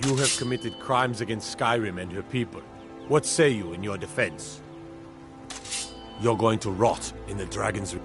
You have committed crimes against Skyrim and her people. What say you in your defense? You're going to rot in the Dragon's...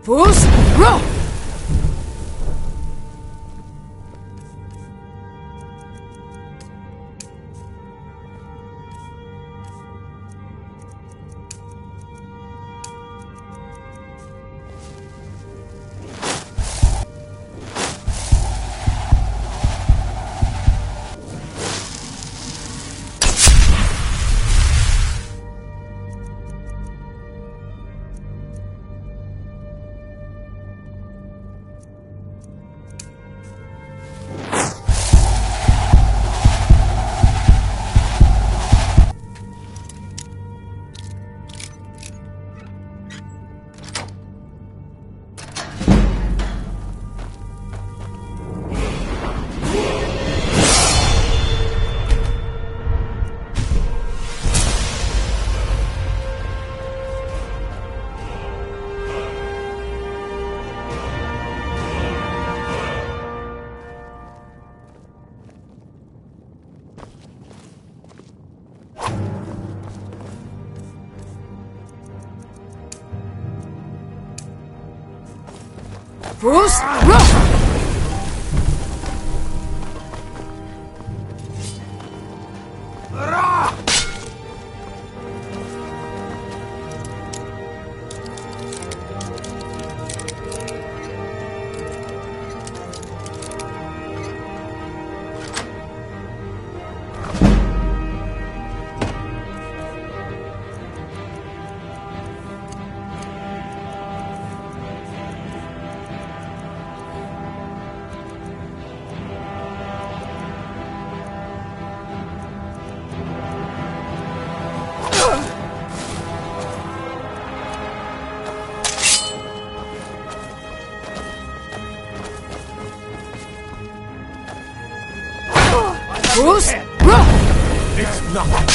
Fools, roll! Fools, roll! Fools, roll! It's nothing.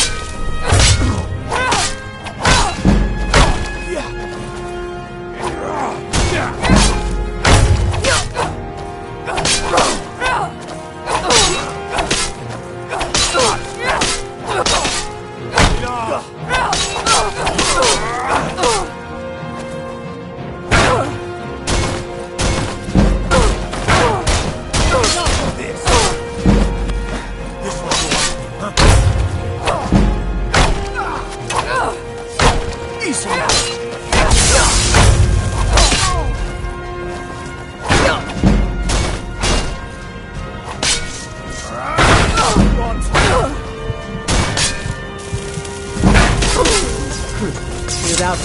without...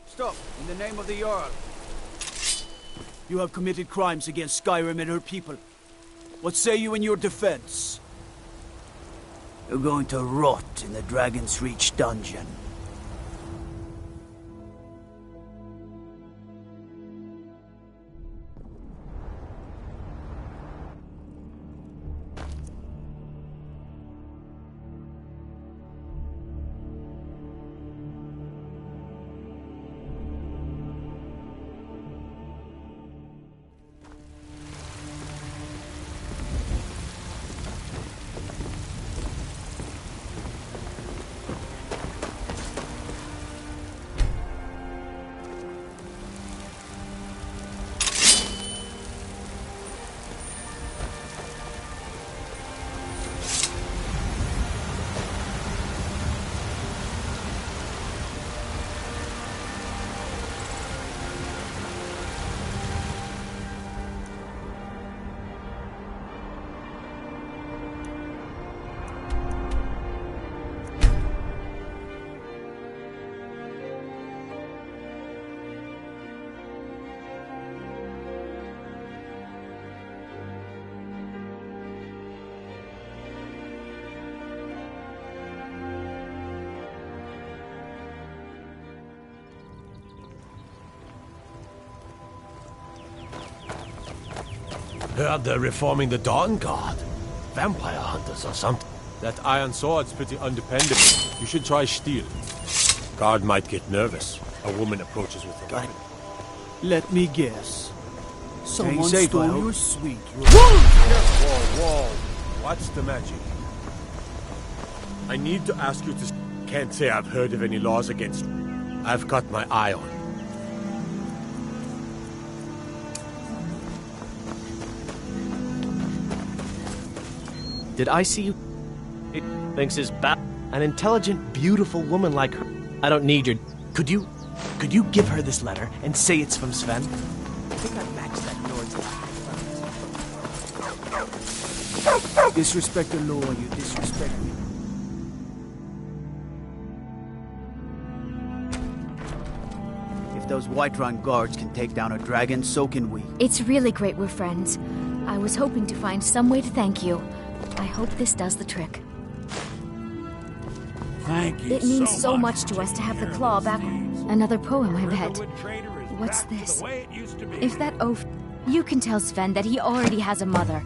Stop, in the name of the Jarl. You have committed crimes against Skyrim and her people. What say you in your defense? You're going to rot in the Dragon's Reach dungeon. Heard they're reforming the Dawn Guard. Vampire hunters or something. That iron sword's pretty undependable. You should try steel. Guard might get nervous. A woman approaches with a weapon. Let me guess. Someone safe, stole your sweet Whoa. What's the magic? I need to ask you to... Can't say I've heard of any laws against... I've got my eye on. Did I see you? It thinks is bad. An intelligent, beautiful woman like her. I don't need your... Could you give her this letter and say it's from Sven? I think I matched that Nord's... Disrespect the law, you disrespect me. If those Whiterun guards can take down a dragon, so can we. It's really great we're friends. I was hoping to find some way to thank you. I hope this does the trick. Thank you. It means so much to us to have the claw back. Another poem, I bet. What's this? If that oaf... You can tell Sven that he already has a mother.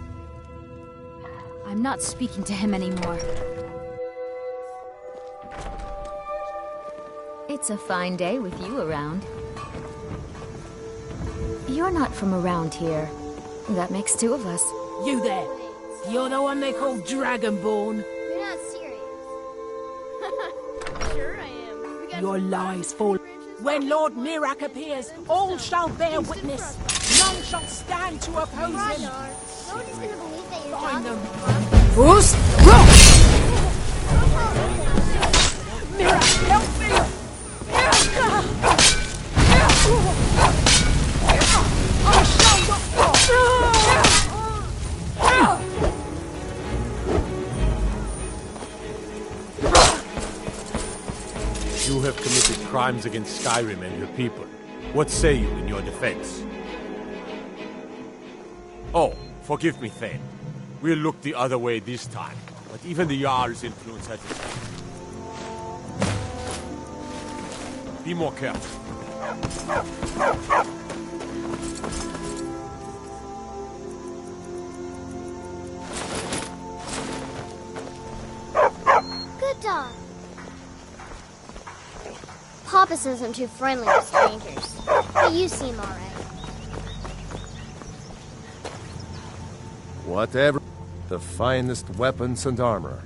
I'm not speaking to him anymore. It's a fine day with you around. You're not from around here. That makes two of us. You there. You're the one they call Dragonborn. You're not serious. Sure I am. We got Your lies fall. When Lord Mirak appears, all shall bear witness. None shall stand to oppose him. Nobody's gonna believe that you're Find them. Bruce, roll! Mirak, help me! I shall not fall. You have committed crimes against Skyrim and her people. What say you in your defense? Oh, forgive me, Thane. We'll look the other way this time. But even the Jarl's influence has its... Be more careful. Papa says I'm too friendly with strangers. But you seem alright. Whatever. The finest weapons and armor.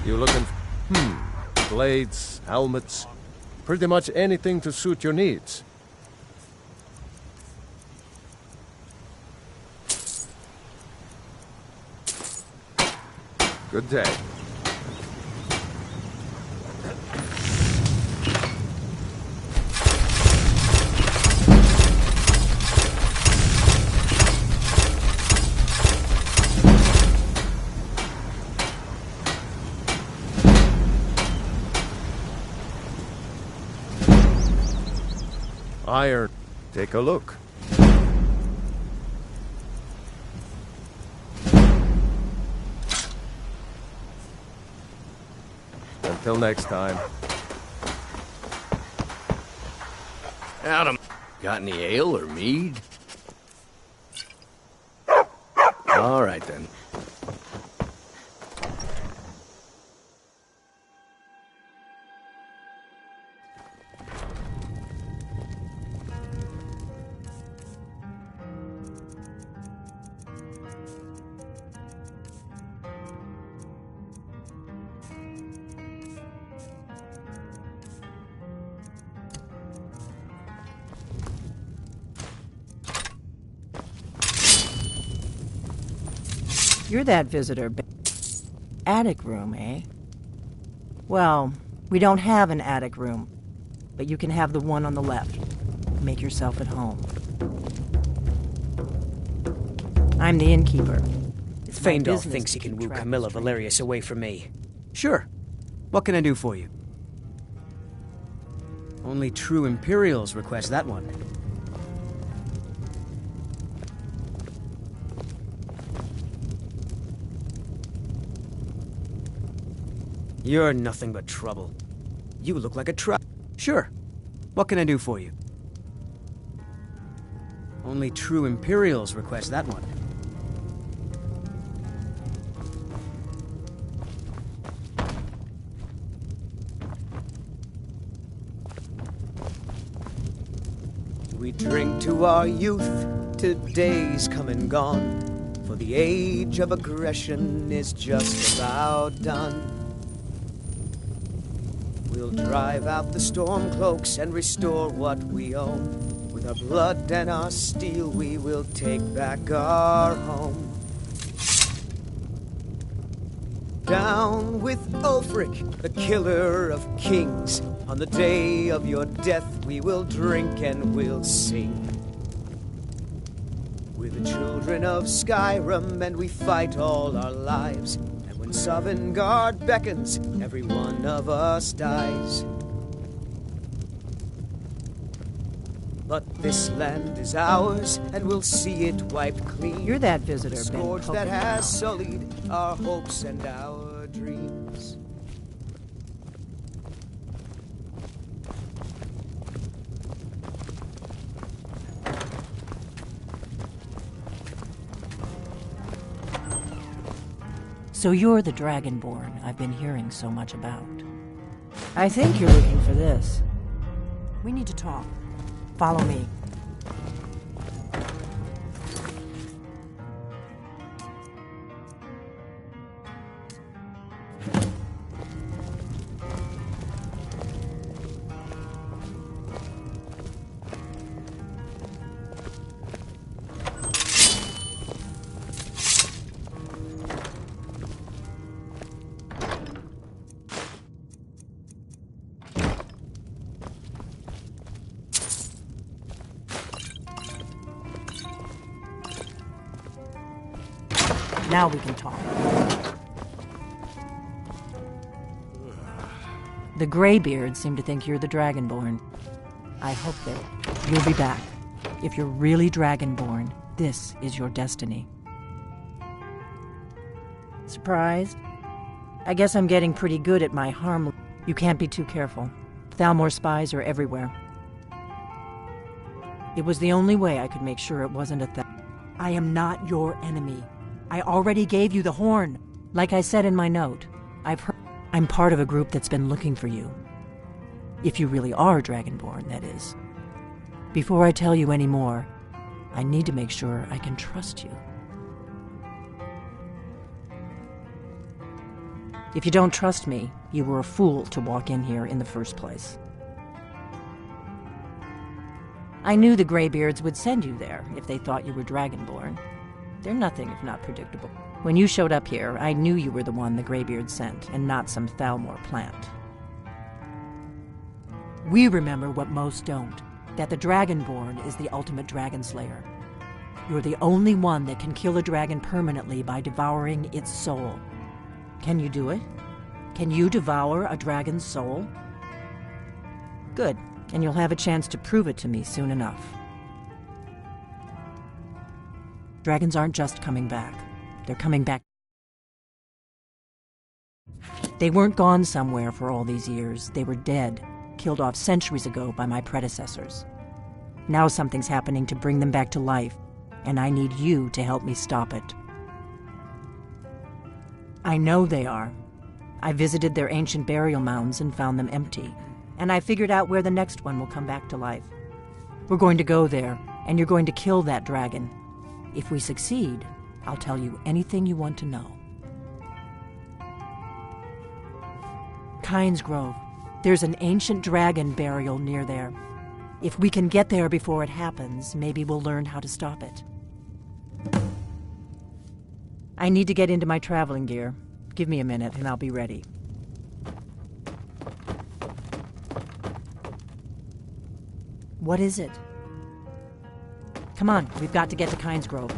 You looking for... blades, helmets, pretty much anything to suit your needs. Good day. Iron. Take a look. Until next time. Adam, got any ale or mead? All right, then. You're that visitor. Attic room, eh? Well, we don't have an attic room, but you can have the one on the left. Make yourself at home. I'm the innkeeper. It's my Feindorf business thinks he to can keep woo track of Camilla strangers. Valerius away from me. Sure. What can I do for you? Only true Imperials request that one. You're nothing but trouble. You look like a Sure. What can I do for you? Only true Imperials request that one. We drink to our youth, to days come and gone, for the age of aggression is just about done. We'll drive out the storm cloaks and restore what we own. With our blood and our steel, we will take back our home. Down with Ulfric, the killer of kings. On the day of your death, we will drink and we'll sing. We're the children of Skyrim, and we fight all our lives. And when Sovngarde beckons, every one of us dies. But this land is ours, and we'll see it wiped clean. You're that visitor, The Ben scourge that Pocono. has sullied our hopes and our dreams. So you're the Dragonborn I've been hearing so much about. I think you're looking for this. We need to talk. Follow me. Now we can talk. The Greybeards seem to think you're the Dragonborn. I hope that you'll be back. If you're really Dragonborn, this is your destiny. Surprised? I guess I'm getting pretty good at my harm. You can't be too careful. Thalmor spies are everywhere. It was the only way I could make sure it wasn't a I am not your enemy. I already gave you the horn. Like I said in my note, I'm part of a group that's been looking for you. If you really are Dragonborn, that is. Before I tell you any more, I need to make sure I can trust you. If you don't trust me, you were a fool to walk in here in the first place. I knew the Greybeards would send you there if they thought you were Dragonborn. They're nothing if not predictable. When you showed up here, I knew you were the one the Greybeards sent, and not some Thalmor plant. We remember what most don't, that the Dragonborn is the ultimate dragon slayer. You're the only one that can kill a dragon permanently by devouring its soul. Can you do it? Can you devour a dragon's soul? Good, and you'll have a chance to prove it to me soon enough. Dragons aren't just coming back. They're coming back. They weren't gone somewhere for all these years. They were dead, killed off centuries ago by my predecessors. Now something's happening to bring them back to life, and I need you to help me stop it. I know they are. I visited their ancient burial mounds and found them empty, and I figured out where the next one will come back to life. We're going to go there, and you're going to kill that dragon. If we succeed, I'll tell you anything you want to know. Kynes Grove. There's an ancient dragon burial near there. If we can get there before it happens, maybe we'll learn how to stop it. I need to get into my traveling gear. Give me a minute and I'll be ready. What is it? Come on, we've got to get to Kynes Grove.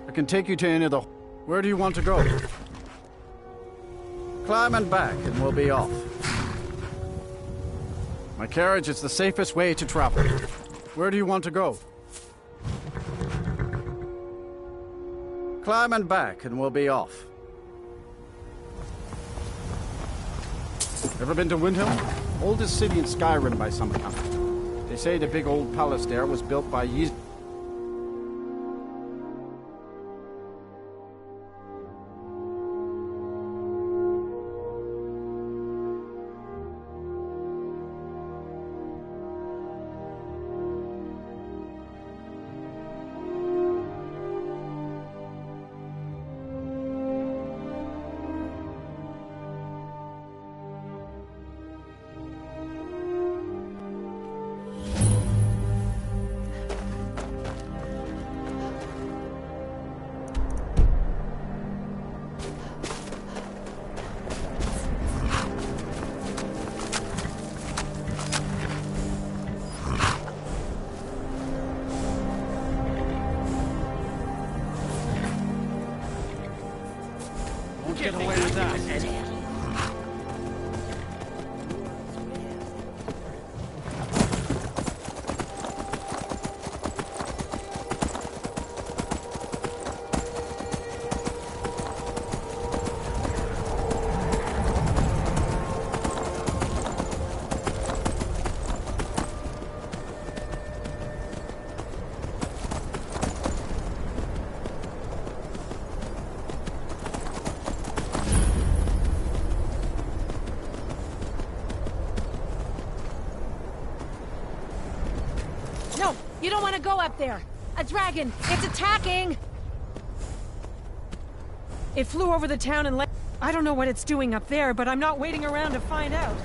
I can take you to any of the... Where do you want to go? Climb and back, and we'll be off. My carriage is the safest way to travel. Where do you want to go? Climb and back, and we'll be off. Ever been to Windhelm? Oldest city in Skyrim by some account. They say the big old palace there was built by get away with that. No, you don't want to go up there. A dragon! It's attacking! It flew over the town and I don't know what it's doing up there, but I'm not waiting around to find out.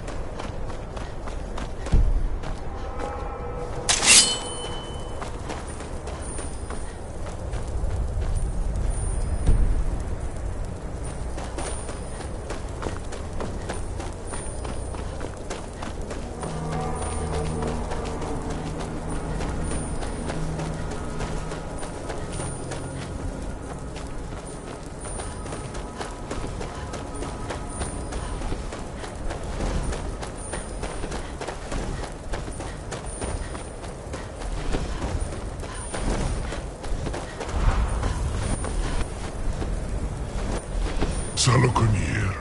Salokunir.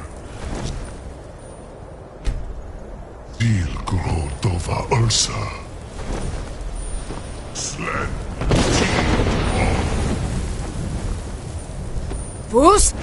Dil Grotova Ulsa. Slen. Boost!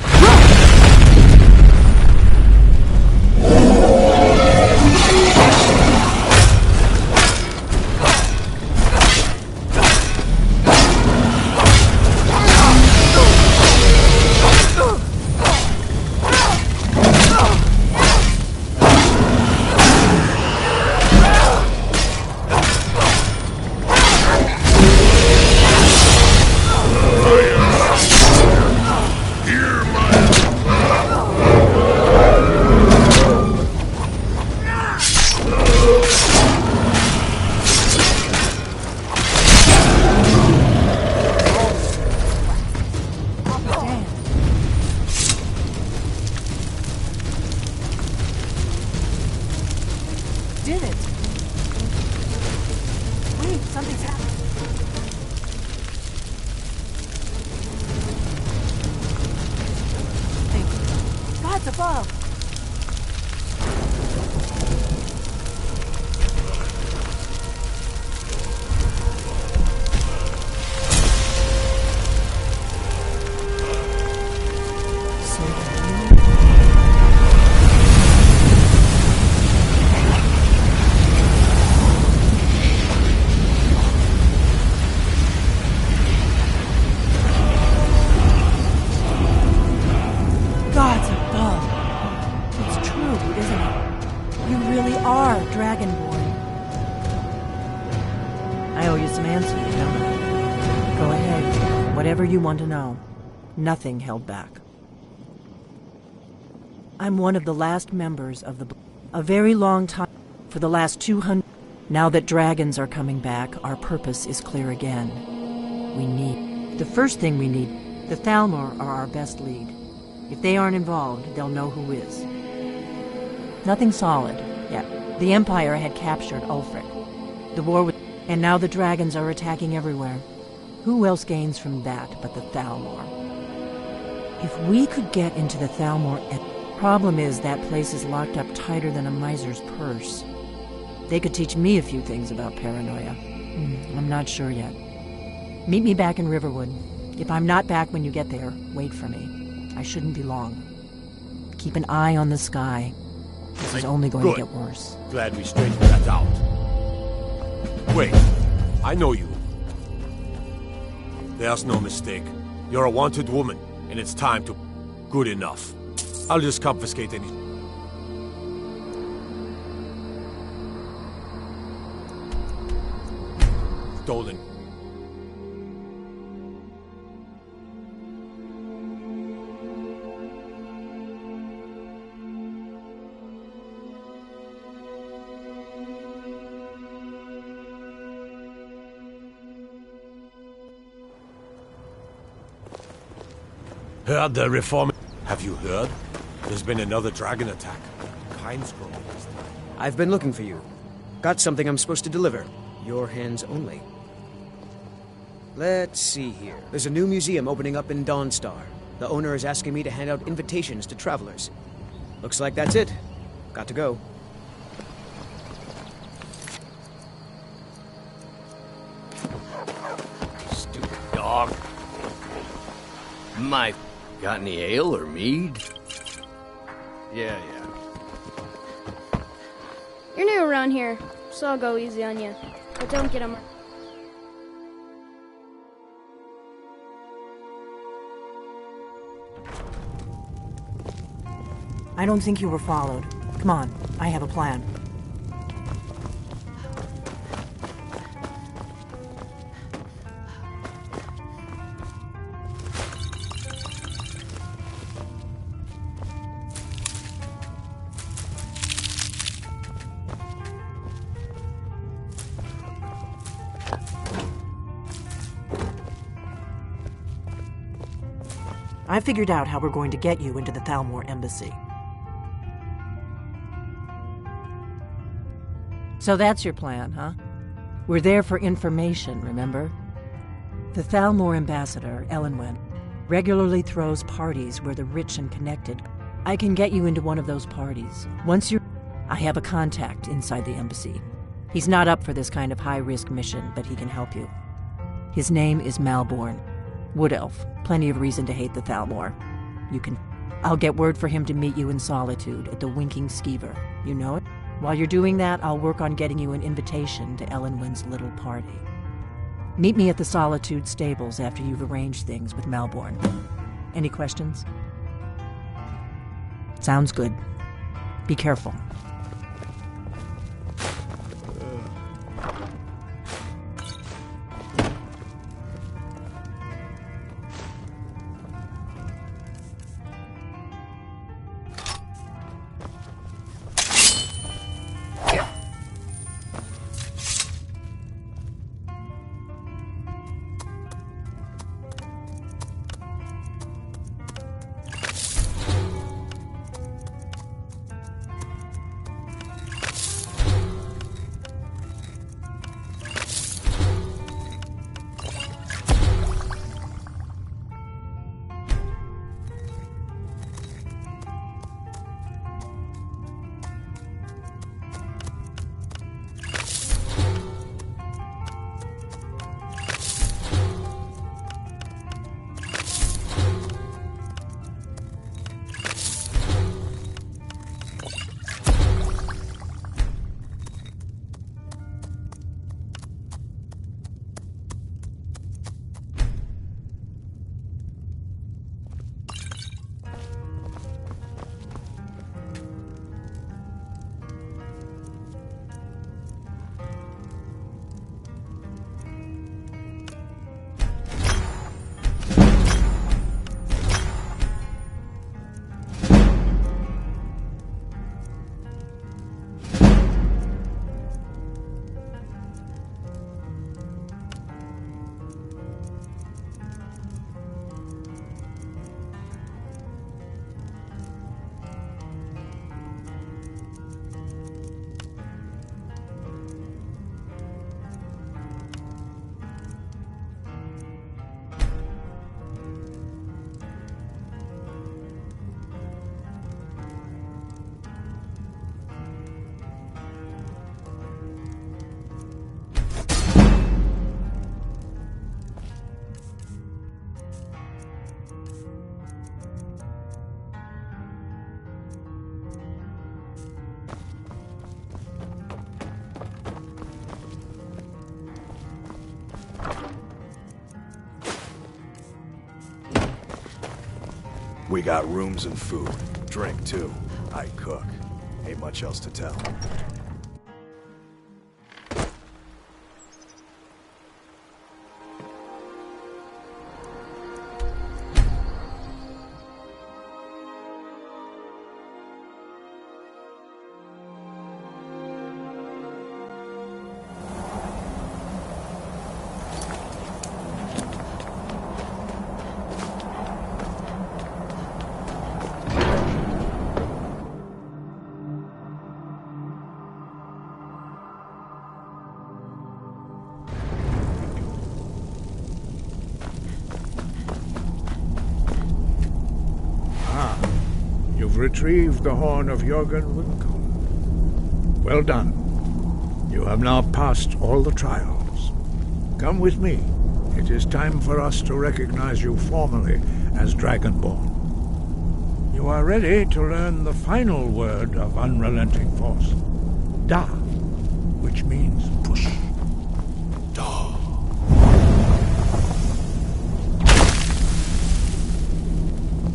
Did it? Wait, something's happened. Hey, God's above. God's above. It's true, isn't it? You really are Dragonborn. I owe you some answers, don't I? Go ahead. Whatever you want to know. Nothing held back. I'm one of the last members of the... A very long time. For the last 200... Now that dragons are coming back, our purpose is clear again. We need... The first thing we need... The Thalmor are our best lead. If they aren't involved, they'll know who is. Nothing solid, yet. The Empire had captured Ulfric. The war with... And now the dragons are attacking everywhere. Who else gains from that but the Thalmor? If we could get into the Thalmor... Problem is, that place is locked up tighter than a miser's purse. They could teach me a few things about paranoia. I'm not sure yet. Meet me back in Riverwood. If I'm not back when you get there, wait for me. I shouldn't be long. Keep an eye on the sky. This is only going to get worse. Glad we straightened that out. Wait, I know you. There's no mistake. You're a wanted woman, and it's time to... Good enough. I'll just confiscate any... Stolen. Heard the reform... Have you heard? There's been another dragon attack. Kind scroll this time. I've been looking for you. Got something I'm supposed to deliver. Your hands only. Let's see here. There's a new museum opening up in Dawnstar. The owner is asking me to hand out invitations to travelers. Looks like that's it. Got to go. Stupid dog. Got any ale or mead? Yeah. You're new around here, so I'll go easy on you. But don't get him. I don't think you were followed. Come on, I have a plan. I figured out how we're going to get you into the Thalmor embassy. So that's your plan, huh? We're there for information, remember? The Thalmor ambassador, Elenwen, regularly throws parties where the rich and connected. I can get you into one of those parties. I have a contact inside the embassy. He's not up for this kind of high-risk mission, but he can help you. His name is Malborn. Wood Elf. Plenty of reason to hate the Thalmor. I'll get word for him to meet you in Solitude at the Winking Skeever. You know it? While you're doing that, I'll work on getting you an invitation to Elenwen's little party. Meet me at the Solitude stables after you've arranged things with Malborn. Any questions? Sounds good. Be careful. We got rooms and food. Drink, too. I cook. Ain't much else to tell. You've retrieved the horn of Jürgen Windcomb. Well done. You have now passed all the trials. Come with me. It is time for us to recognize you formally as Dragonborn. You are ready to learn the final word of unrelenting force. Da, which means push. Da.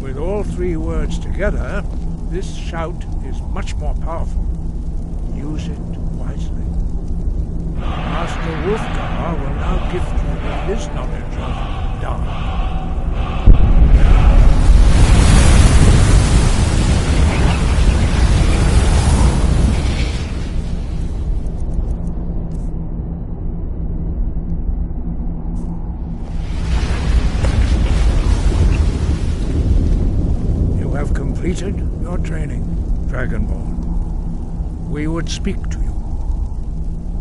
With all three words together, this shout is much more powerful. Use it wisely. Master Wolfgar will now gift you with his knowledge of Da. You have completed your training, Dragonborn. We would speak to you.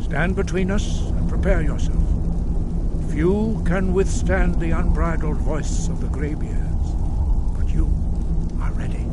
Stand between us and prepare yourself. Few can withstand the unbridled voice of the Greybeards, but you are ready.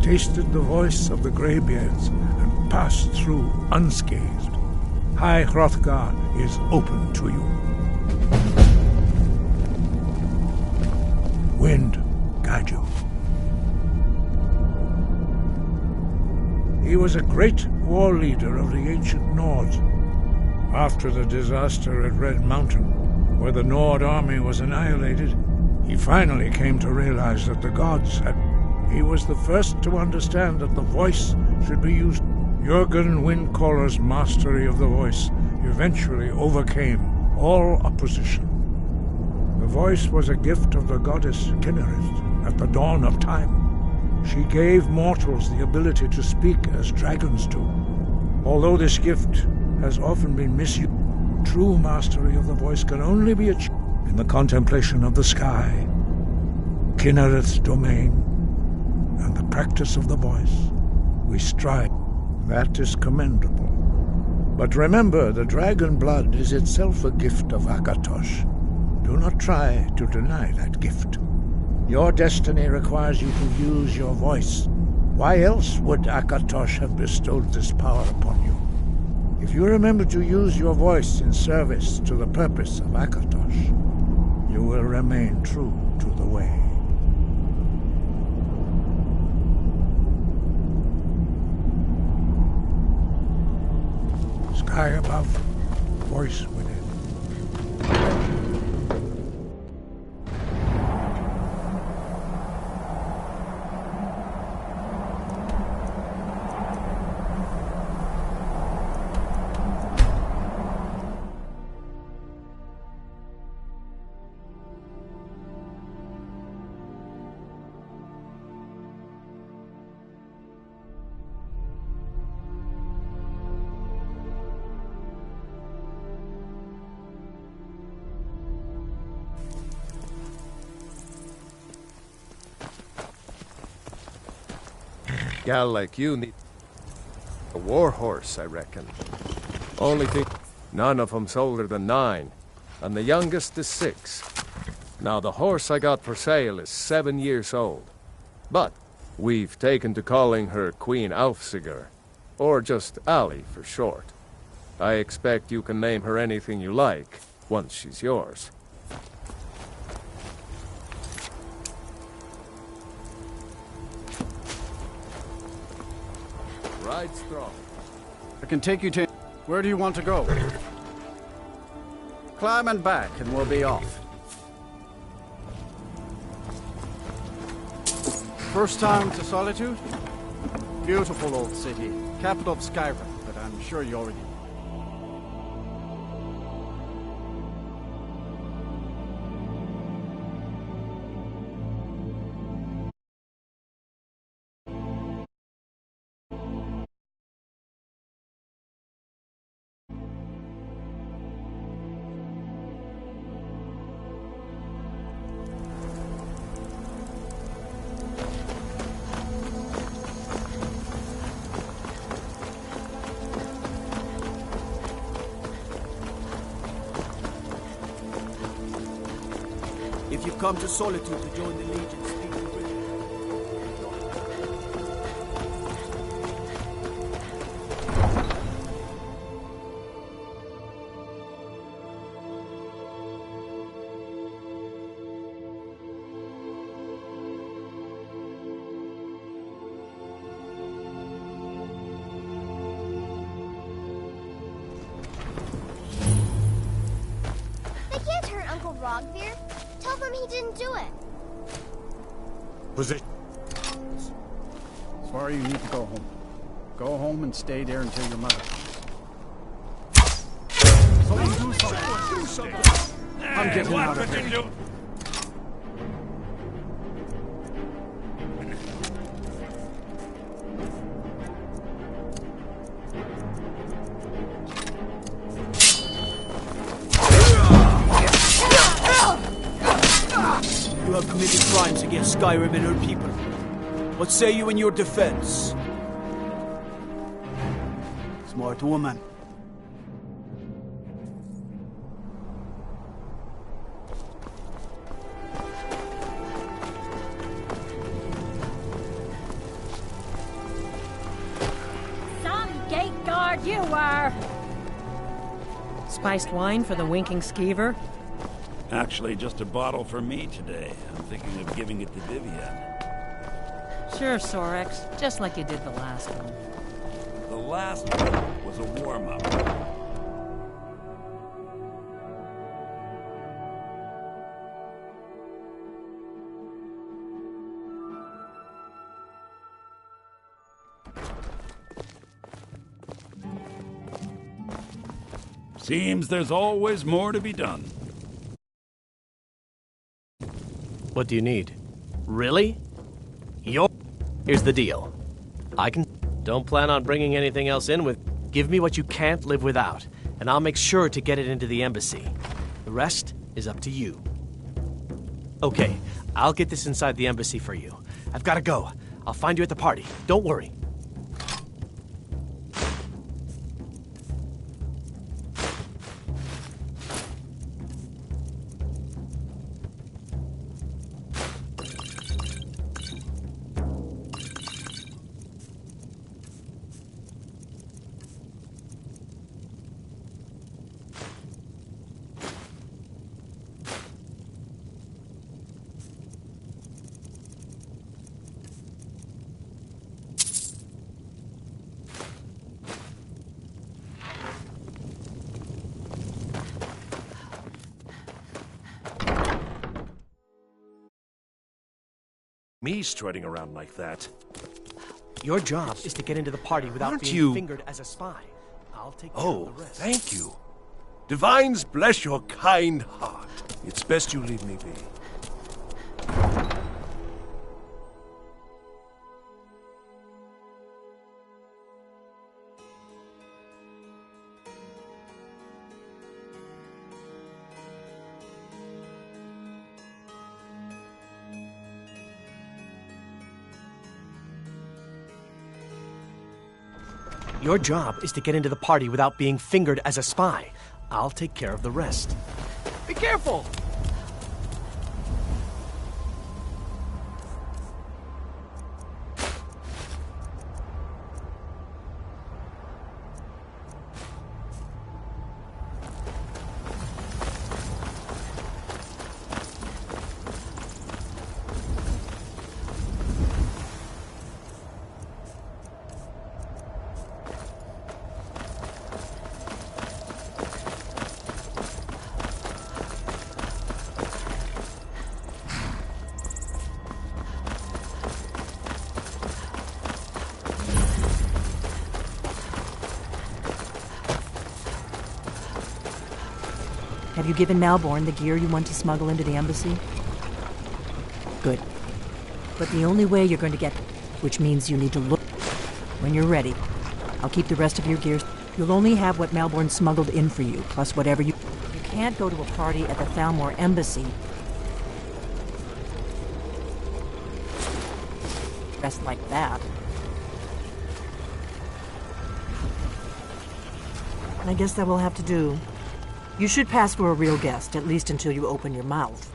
Tasted the voice of the Greybeards and passed through unscathed. High Hrothgar is open to you. Wind, guide you. He was a great war leader of the ancient Nords. After the disaster at Red Mountain, where the Nord army was annihilated, he finally came to realize that the gods had... He was the first to understand that the voice should be used. Jürgen Windcaller's mastery of the voice eventually overcame all opposition. The voice was a gift of the goddess Kinnereth at the dawn of time. She gave mortals the ability to speak as dragons do. Although this gift has often been misused, true mastery of the voice can only be achieved in the contemplation of the sky, Kinnereth's domain, and the practice of the voice. We strive. That is commendable. But remember, the dragon blood is itself a gift of Akatosh. Do not try to deny that gift. Your destiny requires you to use your voice. Why else would Akatosh have bestowed this power upon you? If you remember to use your voice in service to the purpose of Akatosh, you will remain true to the way. Sky above, voice within. Gal like you need a war horse, I reckon. Only thing, none of 'em's older than 9, and the youngest is 6. Now the horse I got for sale is 7 years old. But we've taken to calling her Queen Alfsigar, or just Ali for short. I expect you can name her anything you like, once she's yours. Ride strong. I can take you to... Where do you want to go? Climb and back and we'll be off. First time to Solitude? Beautiful old city. Capital of Skyrim, but I'm sure you already... If you've come to Solitude to join the Legion, speak to Britain. They can't hurt Uncle Rogvir. Tell them he didn't do it. Position. Sorry, you need to go home. Go home and stay there until your mother comes. Someone do something! Do something! I'm getting out of here. You have committed crimes against Skyrim and her people. What say you in your defense? Smart woman. Some gate guard you were! Spiced wine for the winking skeever? Actually, just a bottle for me today. I'm thinking of giving it to Vivian. Sure, Sorex. Just like you did the last one. The last one was a warm-up. Seems there's always more to be done. What do you need? Really? Here's the deal. I can... Don't plan on bringing anything else in with... Give me what you can't live without, and I'll make sure to get it into the embassy. The rest is up to you. Okay, I'll get this inside the embassy for you. I've got to go. I'll find you at the party. Don't worry. Me strutting around like that. Your job is to get into the party without Aren't being you- fingered as a spy. I'll take care Oh, of the rest. thank you. Divines bless your kind heart. It's best you leave me be. Your job is to get into the party without being fingered as a spy. I'll take care of the rest. Be careful! Have you given Malborn the gear you want to smuggle into the embassy? Good. But the only way you're going to get... which means you need to look... When you're ready, I'll keep the rest of your gear. You'll only have what Malborn smuggled in for you, plus whatever you... You can't go to a party at the Thalmor embassy dressed like that. I guess that will have to do. You should pass for a real guest, at least until you open your mouth.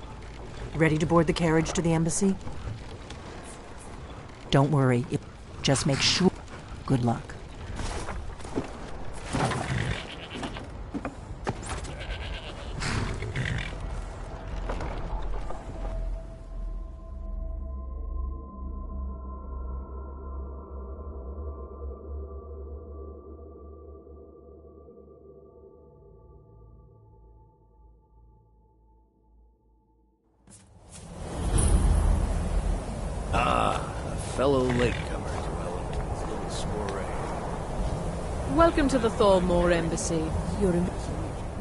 Ready to board the carriage to the embassy? Don't worry. Just make sure. Good luck. Fellow latecomer to Wellington's little soiree. Welcome to the Thalmor Embassy.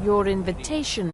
Your invitation